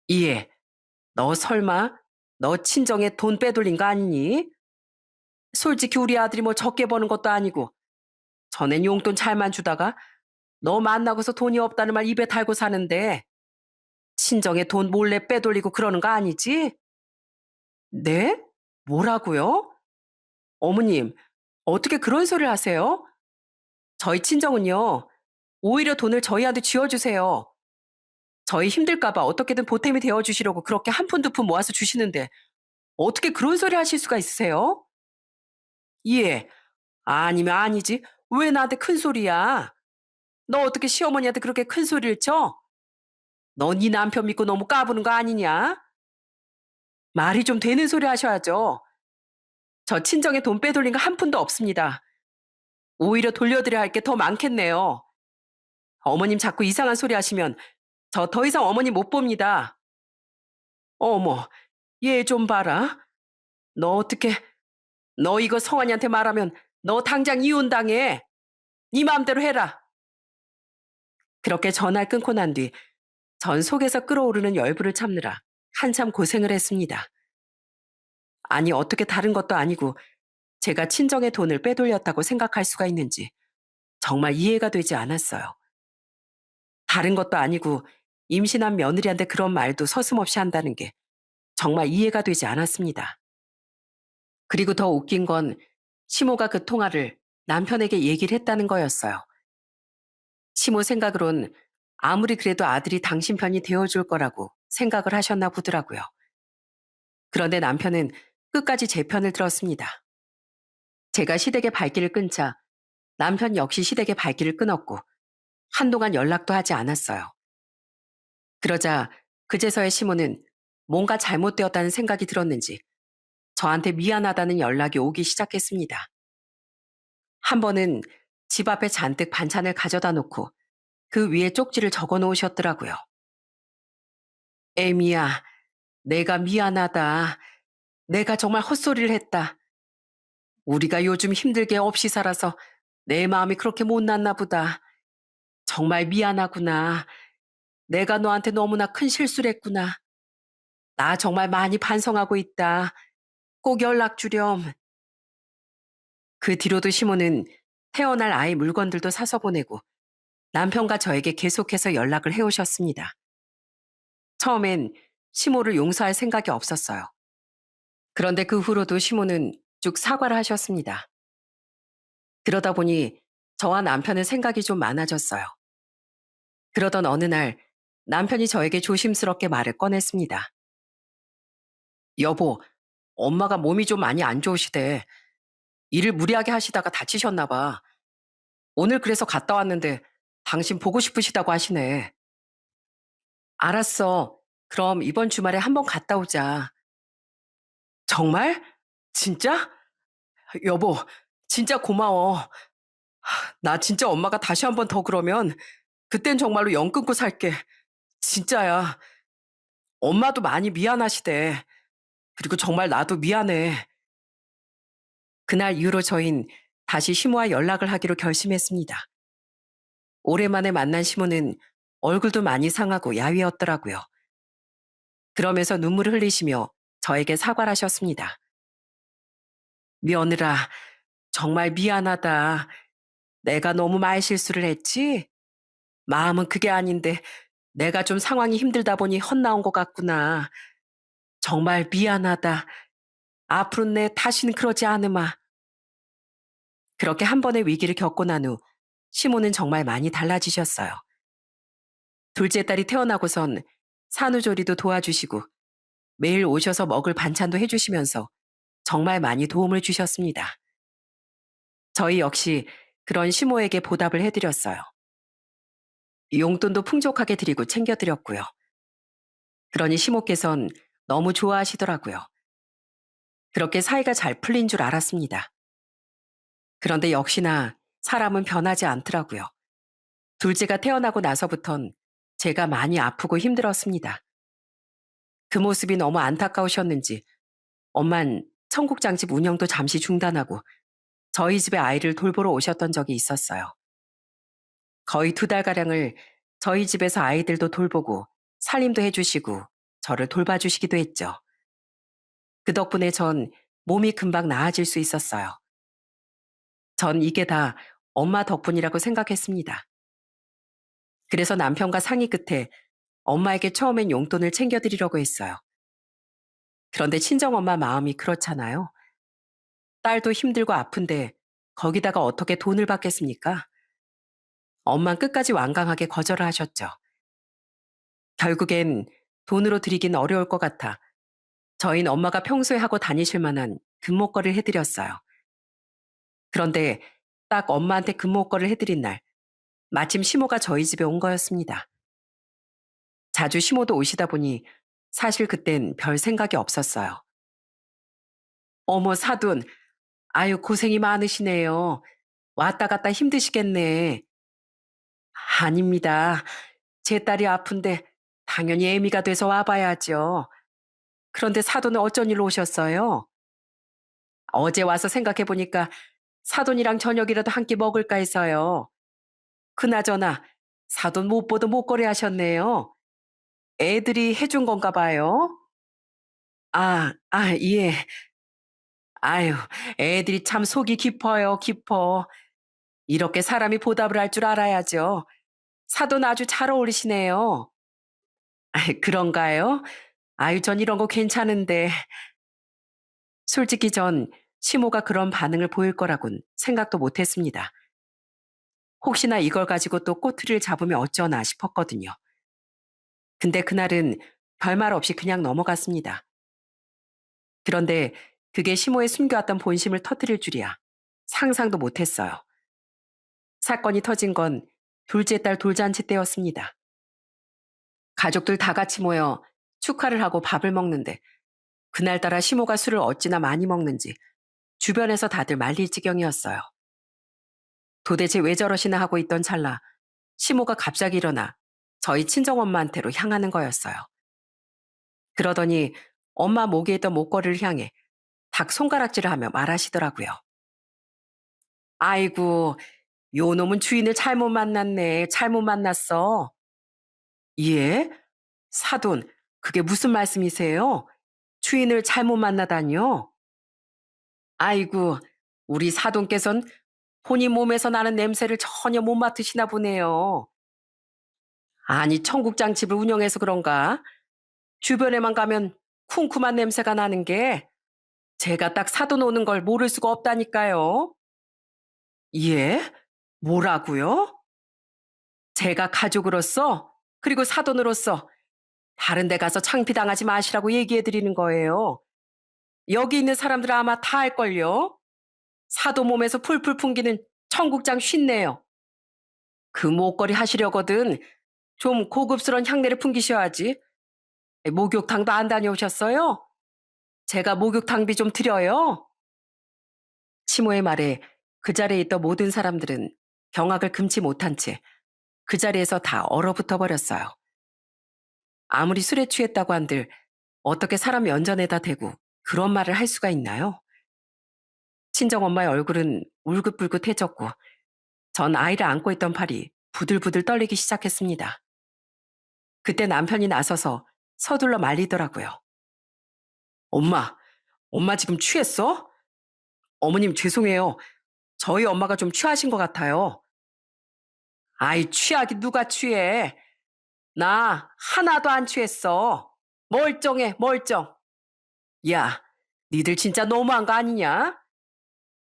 이해, 너 설마 너 친정에 돈 빼돌린 거 아니니? 솔직히 우리 아들이 뭐 적게 버는 것도 아니고 전엔 용돈 잘만 주다가 너 만나고서 돈이 없다는 말 입에 달고 사는데 친정에 돈 몰래 빼돌리고 그러는 거 아니지? 네? 뭐라고요? 어머님, 어떻게 그런 소리를 하세요? 저희 친정은요, 오히려 돈을 저희한테 쥐어주세요. 저희 힘들까 봐 어떻게든 보탬이 되어 주시려고 그렇게 한 푼 두 푼 모아서 주시는데 어떻게 그런 소리 하실 수가 있으세요? 예. 아니면 아니지. 왜 나한테 큰 소리야? 너 어떻게 시어머니한테 그렇게 큰 소리를 쳐? 너 네 남편 믿고 너무 까부는 거 아니냐? 말이 좀 되는 소리 하셔야죠. 저 친정에 돈 빼돌린 거 한 푼도 없습니다. 오히려 돌려드려야 할 게 더 많겠네요. 어머님 자꾸 이상한 소리 하시면 저 더 이상 어머님 못 봅니다. 어머, 얘 좀 봐라. 너 어떻게, 너 이거 성환이한테 말하면 너 당장 이혼당해. 네 마음대로 해라. 그렇게 전화를 끊고 난 뒤 전 속에서 끓어오르는 열불을 참느라 한참 고생을 했습니다. 아니 어떻게 다른 것도 아니고 제가 친정의 돈을 빼돌렸다고 생각할 수가 있는지 정말 이해가 되지 않았어요. 다른 것도 아니고 임신한 며느리한테 그런 말도 서슴없이 한다는 게 정말 이해가 되지 않았습니다. 그리고 더 웃긴 건 시모가 그 통화를 남편에게 얘기를 했다는 거였어요. 시모 생각으론 아무리 그래도 아들이 당신 편이 되어줄 거라고 생각을 하셨나 보더라고요. 그런데 남편은 끝까지 제 편을 들었습니다. 제가 시댁의 발길을 끊자 남편 역시 시댁의 발길을 끊었고 한동안 연락도 하지 않았어요. 그러자 그제서야 시모는 뭔가 잘못되었다는 생각이 들었는지 저한테 미안하다는 연락이 오기 시작했습니다. 한 번은 집 앞에 잔뜩 반찬을 가져다 놓고 그 위에 쪽지를 적어 놓으셨더라고요. 에미야, 내가 미안하다. 내가 정말 헛소리를 했다. 우리가 요즘 힘들게 없이 살아서 내 마음이 그렇게 못났나 보다. 정말 미안하구나. 내가 너한테 너무나 큰 실수를 했구나. 나 정말 많이 반성하고 있다. 꼭 연락 주렴. 그 뒤로도 시모는 태어날 아이 물건들도 사서 보내고 남편과 저에게 계속해서 연락을 해오셨습니다. 처음엔 시모를 용서할 생각이 없었어요. 그런데 그 후로도 시모는 쭉 사과를 하셨습니다. 그러다 보니 저와 남편의 생각이 좀 많아졌어요. 그러던 어느 날 남편이 저에게 조심스럽게 말을 꺼냈습니다. 여보, 엄마가 몸이 좀 많이 안 좋으시대. 일을 무리하게 하시다가 다치셨나 봐. 오늘 그래서 갔다 왔는데 당신 보고 싶으시다고 하시네. 알았어. 그럼 이번 주말에 한번 갔다 오자. 정말? 진짜? 여보, 진짜 고마워. 나 진짜 엄마가 다시 한번 더 그러면 그땐 정말로 연 끊고 살게. 진짜야. 엄마도 많이 미안하시대. 그리고 정말 나도 미안해. 그날 이후로 저흰 다시 시모와 연락을 하기로 결심했습니다. 오랜만에 만난 시모는 얼굴도 많이 상하고 야위었더라고요. 그러면서 눈물을 흘리시며 저에게 사과를 하셨습니다. 며느라, 정말 미안하다. 내가 너무 말실수를 했지? 마음은 그게 아닌데 내가 좀 상황이 힘들다 보니 헛나온 것 같구나. 정말 미안하다. 앞으로 내 다시는 그러지 않으마. 그렇게 한 번의 위기를 겪고 난 후 시모는 정말 많이 달라지셨어요. 둘째 딸이 태어나고선 산후조리도 도와주시고 매일 오셔서 먹을 반찬도 해주시면서 정말 많이 도움을 주셨습니다. 저희 역시 그런 시모에게 보답을 해드렸어요. 용돈도 풍족하게 드리고 챙겨드렸고요. 그러니 시모께선 너무 좋아하시더라고요. 그렇게 사이가 잘 풀린 줄 알았습니다. 그런데 역시나 사람은 변하지 않더라고요. 둘째가 태어나고 나서부턴 제가 많이 아프고 힘들었습니다. 그 모습이 너무 안타까우셨는지 엄만 청국장집 운영도 잠시 중단하고 저희 집에 아이를 돌보러 오셨던 적이 있었어요. 거의 2달가량을 저희 집에서 아이들도 돌보고 살림도 해주시고 저를 돌봐주시기도 했죠. 그 덕분에 전 몸이 금방 나아질 수 있었어요. 전 이게 다 엄마 덕분이라고 생각했습니다. 그래서 남편과 상의 끝에 엄마에게 처음엔 용돈을 챙겨드리려고 했어요. 그런데 친정엄마 마음이 그렇잖아요. 딸도 힘들고 아픈데 거기다가 어떻게 돈을 받겠습니까? 엄만 끝까지 완강하게 거절을 하셨죠. 결국엔 돈으로 드리긴 어려울 것 같아 저희는 엄마가 평소에 하고 다니실 만한 금목걸이를 해드렸어요. 그런데 딱 엄마한테 금목걸이를 해드린 날 마침 시모가 저희 집에 온 거였습니다. 자주 시모도 오시다 보니 사실 그땐 별 생각이 없었어요. 어머 사돈, 아유 고생이 많으시네요. 왔다 갔다 힘드시겠네. 아닙니다. 제 딸이 아픈데 당연히 애미가 돼서 와봐야죠. 그런데 사돈은 어쩐 일로 오셨어요? 어제 와서 생각해 보니까 사돈이랑 저녁이라도 한 끼 먹을까 해서요. 그나저나 사돈 못 보도 못거래 하셨네요. 애들이 해준 건가 봐요. 예. 아유, 애들이 참 속이 깊어요, 깊어. 이렇게 사람이 보답을 할 줄 알아야죠. 사돈 아주 잘 어울리시네요. 그런가요? 아유, 전 이런 거 괜찮은데. 솔직히 전 시모가 그런 반응을 보일 거라곤 생각도 못 했습니다. 혹시나 이걸 가지고 또 꼬투리를 잡으면 어쩌나 싶었거든요. 근데 그날은 별말 없이 그냥 넘어갔습니다. 그런데 그게 시모의 숨겨왔던 본심을 터뜨릴 줄이야. 상상도 못했어요. 사건이 터진 건 둘째 딸 돌잔치 때였습니다. 가족들 다 같이 모여 축하를 하고 밥을 먹는데 그날따라 시모가 술을 어찌나 많이 먹는지 주변에서 다들 말릴 지경이었어요. 도대체 왜 저러시나 하고 있던 찰나 시모가 갑자기 일어나 저희 친정엄마한테로 향하는 거였어요. 그러더니 엄마 목에 있던 목걸이를 향해 닭 손가락질을 하며 말하시더라고요. 아이고, 요 놈은 주인을 잘못 만났네. 잘못 만났어. 예? 사돈, 그게 무슨 말씀이세요? 주인을 잘못 만나다니요? 아이고, 우리 사돈께선 본인 몸에서 나는 냄새를 전혀 못 맡으시나 보네요. 아니, 청국장집을 운영해서 그런가? 주변에만 가면 쿰쿰한 냄새가 나는 게 제가 딱 사돈 오는 걸 모를 수가 없다니까요. 예? 뭐라고요? 제가 가족으로서 그리고 사돈으로서 다른 데 가서 창피당하지 마시라고 얘기해 드리는 거예요. 여기 있는 사람들 아마 다 알걸요. 사돈 몸에서 풀풀 풍기는 청국장 쉰내요. 그 목걸이 하시려거든 좀 고급스러운 향내를 풍기셔야지. 목욕탕도 안 다녀오셨어요? 제가 목욕탕비 좀 드려요. 치모의 말에 그 자리에 있던 모든 사람들은 경악을 금치 못한 채 그 자리에서 다 얼어붙어 버렸어요. 아무리 술에 취했다고 한들 어떻게 사람 면전에다 대고 그런 말을 할 수가 있나요? 친정엄마의 얼굴은 울긋불긋해졌고 전 아이를 안고 있던 팔이 부들부들 떨리기 시작했습니다. 그때 남편이 나서서 서둘러 말리더라고요. 엄마, 엄마 지금 취했어? 어머님 죄송해요. 저희 엄마가 좀 취하신 것 같아요. 아이, 취하기 누가 취해? 나 하나도 안 취했어. 멀쩡해, 멀쩡. 야, 니들 진짜 너무한 거 아니냐?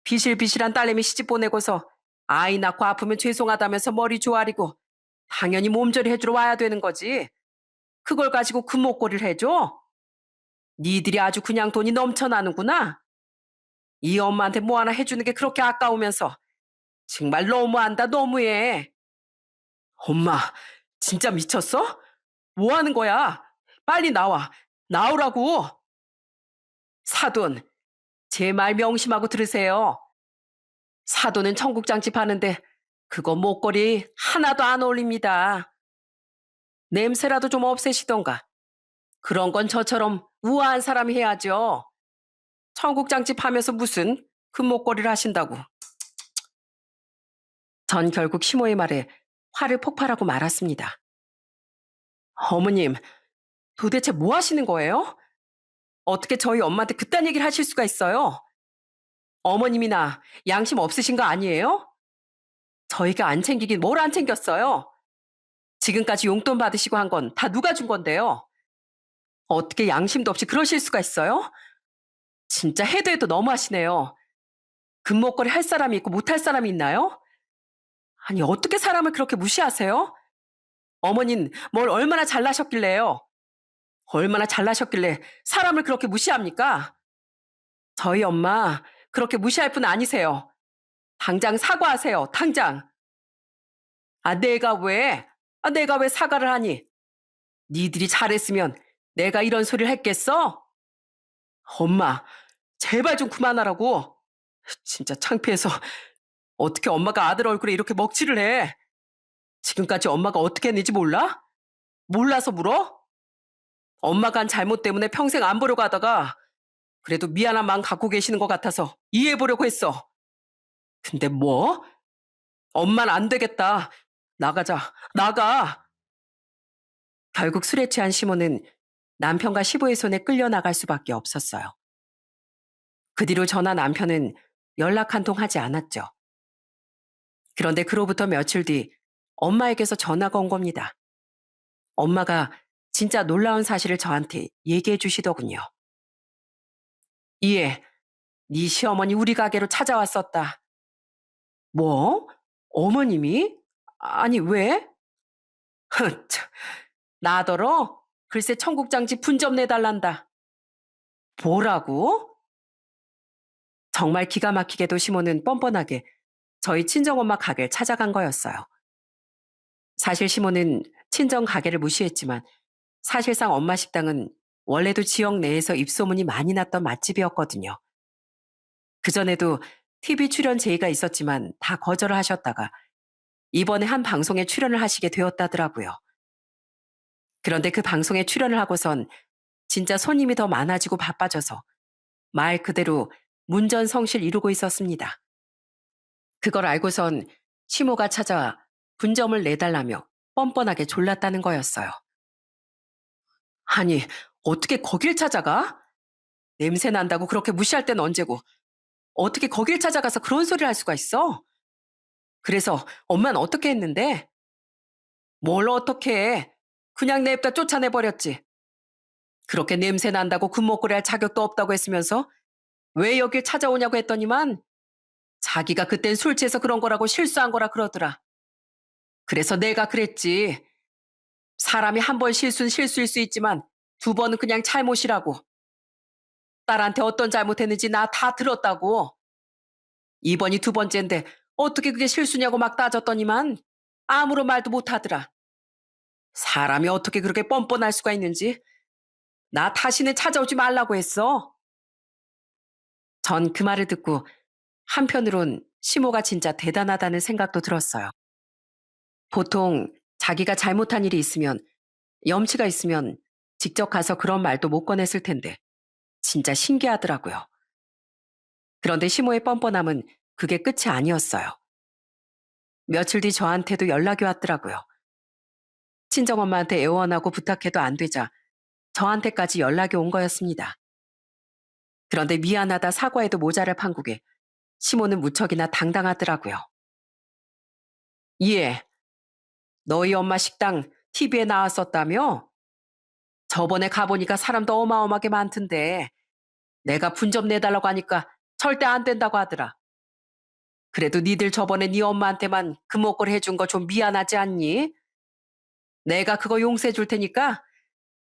비실비실한 딸내미 시집 보내고서 아이 낳고 아프면 죄송하다면서 머리 조아리고 당연히 몸조리 해주러 와야 되는 거지. 그걸 가지고 금목걸이를 해줘? 니들이 아주 그냥 돈이 넘쳐나는구나. 이 엄마한테 뭐 하나 해주는 게 그렇게 아까우면서 정말 너무한다 너무해. 엄마 진짜 미쳤어? 뭐 하는 거야? 빨리 나와. 나오라고. 사돈, 제 말 명심하고 들으세요. 사돈은 청국장집 하는데 그거 목걸이 하나도 안 어울립니다. 냄새라도 좀 없애시던가. 그런 건 저처럼 우아한 사람이 해야죠. 청국장집 하면서 무슨 금목걸이를 하신다고. 전 결국 시모의 말에 화를 폭발하고 말았습니다. 어머님, 도대체 뭐 하시는 거예요? 어떻게 저희 엄마한테 그딴 얘기를 하실 수가 있어요? 어머님이나 양심 없으신 거 아니에요? 저희가 안 챙기긴 뭘 안 챙겼어요? 지금까지 용돈 받으시고 한 건 다 누가 준 건데요? 어떻게 양심도 없이 그러실 수가 있어요? 진짜 해도 해도 너무하시네요. 금목걸이 할 사람이 있고 못할 사람이 있나요? 아니 어떻게 사람을 그렇게 무시하세요? 어머닌 뭘 얼마나 잘나셨길래요? 얼마나 잘나셨길래 사람을 그렇게 무시합니까? 저희 엄마 그렇게 무시할 분 아니세요. 당장 사과하세요. 당장. 아, 내가 왜? 아, 내가 왜 사과를 하니? 니들이 잘했으면 내가 이런 소리를 했겠어? 엄마, 제발 좀 그만하라고. 진짜 창피해서 어떻게 엄마가 아들 얼굴에 이렇게 먹칠을 해? 지금까지 엄마가 어떻게 했는지 몰라? 몰라서 물어? 엄마가 한 잘못 때문에 평생 안 보려고 하다가 그래도 미안한 마음 갖고 계시는 것 같아서 이해해 보려고 했어. 근데 뭐? 엄만 안 되겠다. 나가자. 나가. 결국 술에 취한 시몬은 남편과 시부의 손에 끌려 나갈 수밖에 없었어요. 그 뒤로 저나 남편은 연락 한 통 하지 않았죠. 그런데 그로부터 며칠 뒤 엄마에게서 전화가 온 겁니다. 엄마가 진짜 놀라운 사실을 저한테 얘기해 주시더군요. 이에 네 시어머니 우리 가게로 찾아왔었다. 뭐? 어머님이? 아니 왜? 참, 나더러 글쎄 청국장집 분점 내달란다. 뭐라고? 정말 기가 막히게도 시모는 뻔뻔하게 저희 친정엄마 가게를 찾아간 거였어요. 사실 시모는 친정 가게를 무시했지만 사실상 엄마 식당은 원래도 지역 내에서 입소문이 많이 났던 맛집이었거든요. 그전에도 TV 출연 제의가 있었지만 다 거절을 하셨다가 이번에 한 방송에 출연을 하시게 되었다더라고요. 그런데 그 방송에 출연을 하고선 진짜 손님이 더 많아지고 바빠져서 말 그대로 문전성실 이루고 있었습니다. 그걸 알고선 시모가 찾아와 분점을 내달라며 뻔뻔하게 졸랐다는 거였어요. 아니, 어떻게 거길 찾아가? 냄새 난다고 그렇게 무시할 땐 언제고, 어떻게 거길 찾아가서 그런 소리를 할 수가 있어? 그래서 엄마는 어떻게 했는데? 뭘 어떻게 해? 그냥 냅다 쫓아내버렸지. 그렇게 냄새 난다고 금목걸이 할 자격도 없다고 했으면서 왜 여길 찾아오냐고 했더니만 자기가 그땐 술 취해서 그런 거라고 실수한 거라 그러더라. 그래서 내가 그랬지. 사람이 한 번 실수는 실수일 수 있지만 두 번은 그냥 잘못이라고. 딸한테 어떤 잘못했는지 나 다 들었다고. 이번이 두 번째인데 어떻게 그게 실수냐고 막 따졌더니만 아무런 말도 못하더라. 사람이 어떻게 그렇게 뻔뻔할 수가 있는지 나 다시는 찾아오지 말라고 했어. 전 그 말을 듣고 한편으론 시모가 진짜 대단하다는 생각도 들었어요. 보통 자기가 잘못한 일이 있으면 염치가 있으면 직접 가서 그런 말도 못 꺼냈을 텐데 진짜 신기하더라고요. 그런데 시모의 뻔뻔함은 그게 끝이 아니었어요. 며칠 뒤 저한테도 연락이 왔더라고요. 친정엄마한테 애원하고 부탁해도 안 되자 저한테까지 연락이 온 거였습니다. 그런데 미안하다 사과해도 모자랄 판국에 시모는 무척이나 당당하더라고요. 예, 너희 엄마 식당 TV에 나왔었다며? 저번에 가보니까 사람도 어마어마하게 많던데 내가 분점 내달라고 하니까 절대 안 된다고 하더라. 그래도 니들 저번에 네 엄마한테만 금목걸 해준 거 좀 미안하지 않니? 내가 그거 용서해 줄 테니까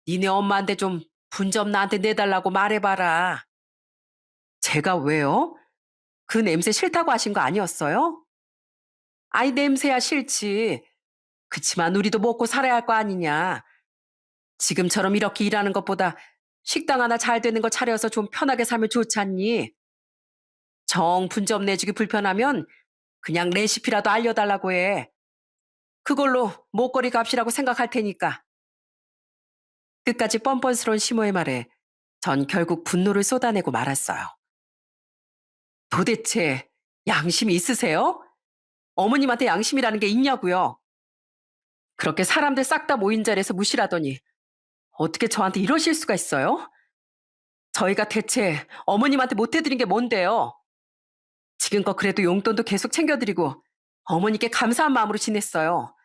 니네 엄마한테 좀 분점 나한테 내달라고 말해봐라. 제가 왜요? 그 냄새 싫다고 하신 거 아니었어요? 아이 냄새야 싫지. 그치만 우리도 먹고 살아야 할 거 아니냐. 지금처럼 이렇게 일하는 것보다 식당 하나 잘 되는 거 차려서 좀 편하게 살면 좋지 않니? 정 분점 내주기 불편하면 그냥 레시피라도 알려달라고 해. 그걸로 목걸이 값이라고 생각할 테니까. 끝까지 뻔뻔스러운 시모의 말에 전 결국 분노를 쏟아내고 말았어요. 도대체 양심이 있으세요? 어머님한테 양심이라는 게 있냐고요? 그렇게 사람들 싹 다 모인 자리에서 무시라더니 어떻게 저한테 이러실 수가 있어요? 저희가 대체 어머님한테 못해드린 게 뭔데요? 지금껏 그래도 용돈도 계속 챙겨드리고 어머니께 감사한 마음으로 지냈어요.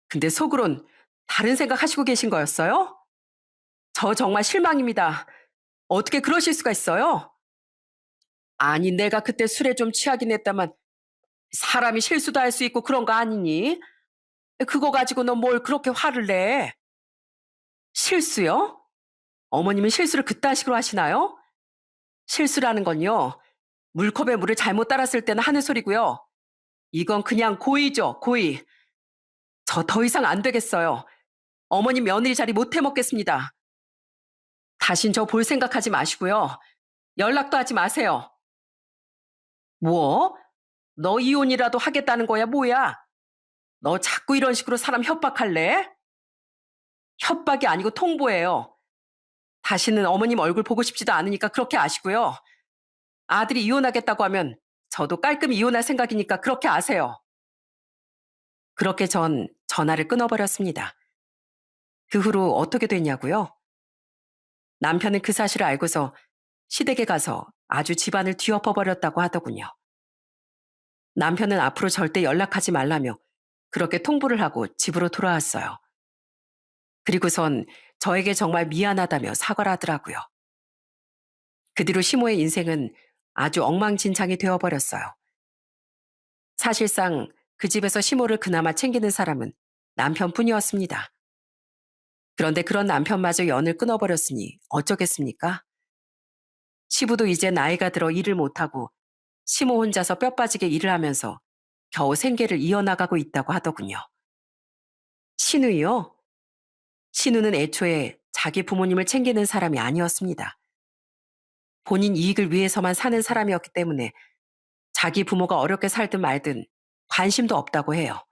근데 속으론 다른 생각 하시고 계신 거였어요? 저 정말 실망입니다. 어떻게 그러실 수가 있어요? 아니, 내가 그때 술에 좀 취하긴 했다만 사람이 실수도 할 수 있고 그런 거 아니니? 그거 가지고 너 뭘 그렇게 화를 내? 실수요? 어머님은 실수를 그딴 식으로 하시나요? 실수라는 건요, 물컵에 물을 잘못 따랐을 때는 하는 소리고요. 이건 그냥 고의죠, 고의. 저 더 이상 안 되겠어요. 어머님 며느리 자리 못 해먹겠습니다. 다신 저 볼 생각하지 마시고요. 연락도 하지 마세요. 뭐? 너 이혼이라도 하겠다는 거야, 뭐야? 너 자꾸 이런 식으로 사람 협박할래? 협박이 아니고 통보예요. 다시는 어머님 얼굴 보고 싶지도 않으니까 그렇게 아시고요. 아들이 이혼하겠다고 하면 저도 깔끔히 이혼할 생각이니까 그렇게 아세요. 그렇게 전 전화를 끊어버렸습니다. 그 후로 어떻게 됐냐고요? 남편은 그 사실을 알고서 시댁에 가서 아주 집안을 뒤엎어버렸다고 하더군요. 남편은 앞으로 절대 연락하지 말라며 그렇게 통보를 하고 집으로 돌아왔어요. 그리고선 저에게 정말 미안하다며 사과를 하더라고요. 그 뒤로 시모의 인생은 아주 엉망진창이 되어버렸어요. 사실상 그 집에서 시모를 그나마 챙기는 사람은 남편뿐이었습니다. 그런데 그런 남편마저 연을 끊어버렸으니 어쩌겠습니까? 시부도 이제 나이가 들어 일을 못하고 시모 혼자서 뼈 빠지게 일을 하면서 겨우 생계를 이어나가고 있다고 하더군요. 신우요? 신우는 애초에 자기 부모님을 챙기는 사람이 아니었습니다. 본인 이익을 위해서만 사는 사람이었기 때문에 자기 부모가 어렵게 살든 말든 관심도 없다고 해요.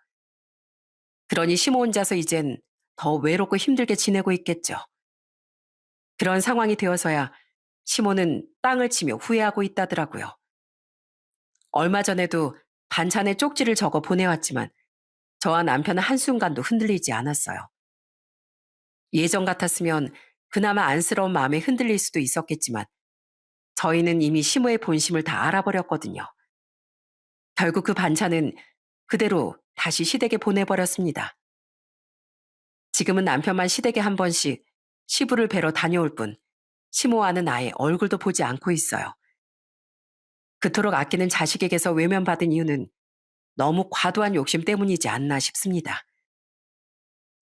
그러니 시모 혼자서 이젠 더 외롭고 힘들게 지내고 있겠죠. 그런 상황이 되어서야 시모는 땅을 치며 후회하고 있다더라고요. 얼마 전에도 반찬에 쪽지를 적어 보내왔지만 저와 남편은 한순간도 흔들리지 않았어요. 예전 같았으면 그나마 안쓰러운 마음에 흔들릴 수도 있었겠지만 저희는 이미 시모의 본심을 다 알아버렸거든요. 결국 그 반찬은 그대로 다시 시댁에 보내버렸습니다. 지금은 남편만 시댁에 한 번씩 시부를 뵈러 다녀올 뿐 시모와는 아예 얼굴도 보지 않고 있어요. 그토록 아끼는 자식에게서 외면받은 이유는 너무 과도한 욕심 때문이지 않나 싶습니다.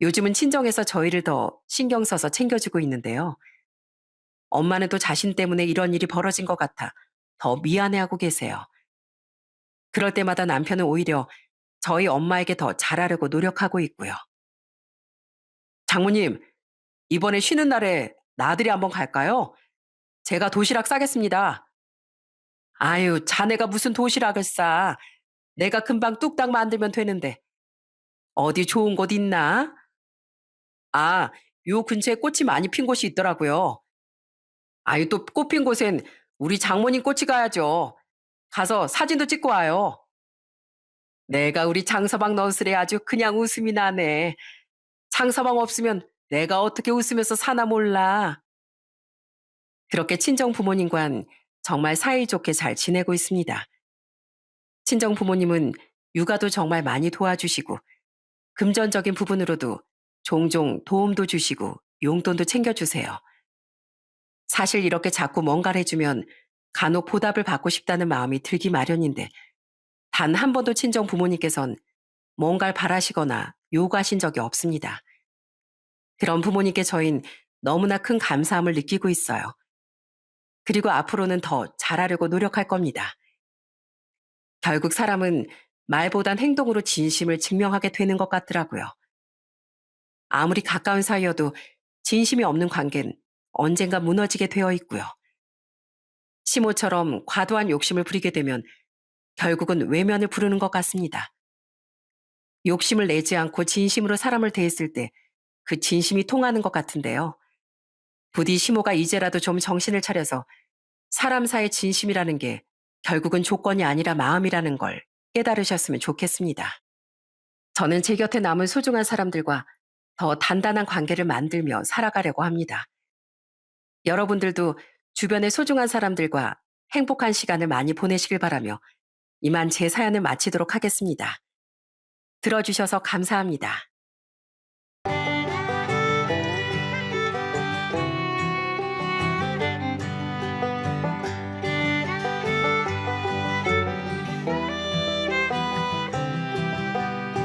요즘은 친정에서 저희를 더 신경 써서 챙겨주고 있는데요. 엄마는 또 자신 때문에 이런 일이 벌어진 것 같아 더 미안해하고 계세요. 그럴 때마다 남편은 오히려 저희 엄마에게 더 잘하려고 노력하고 있고요. 장모님, 이번에 쉬는 날에 나들이 한번 갈까요? 제가 도시락 싸겠습니다. 아유, 자네가 무슨 도시락을 싸. 내가 금방 뚝딱 만들면 되는데. 어디 좋은 곳 있나? 아, 요 근처에 꽃이 많이 핀 곳이 있더라고요. 아유, 또 꽃 핀 곳엔 우리 장모님 꽃이 가야죠. 가서 사진도 찍고 와요. 내가 우리 장서방 너스레 아주 그냥 웃음이 나네. 장서방 없으면 내가 어떻게 웃으면서 사나 몰라. 그렇게 친정 부모님과는 정말 사이좋게 잘 지내고 있습니다. 친정 부모님은 육아도 정말 많이 도와주시고 금전적인 부분으로도 종종 도움도 주시고 용돈도 챙겨주세요. 사실 이렇게 자꾸 뭔가를 해주면 간혹 보답을 받고 싶다는 마음이 들기 마련인데 단 한 번도 친정 부모님께선 뭔가를 바라시거나 요구하신 적이 없습니다. 그런 부모님께 저흰 너무나 큰 감사함을 느끼고 있어요. 그리고 앞으로는 더 잘하려고 노력할 겁니다. 결국 사람은 말보단 행동으로 진심을 증명하게 되는 것 같더라고요. 아무리 가까운 사이여도 진심이 없는 관계는 언젠가 무너지게 되어 있고요. 시모처럼 과도한 욕심을 부리게 되면 결국은 외면을 부르는 것 같습니다. 욕심을 내지 않고 진심으로 사람을 대했을 때 그 진심이 통하는 것 같은데요. 부디 시모가 이제라도 좀 정신을 차려서 사람 사이의 진심이라는 게 결국은 조건이 아니라 마음이라는 걸 깨달으셨으면 좋겠습니다. 저는 제 곁에 남은 소중한 사람들과 더 단단한 관계를 만들며 살아가려고 합니다. 여러분들도 주변의 소중한 사람들과 행복한 시간을 많이 보내시길 바라며 이만 제 사연을 마치도록 하겠습니다. 들어주셔서 감사합니다.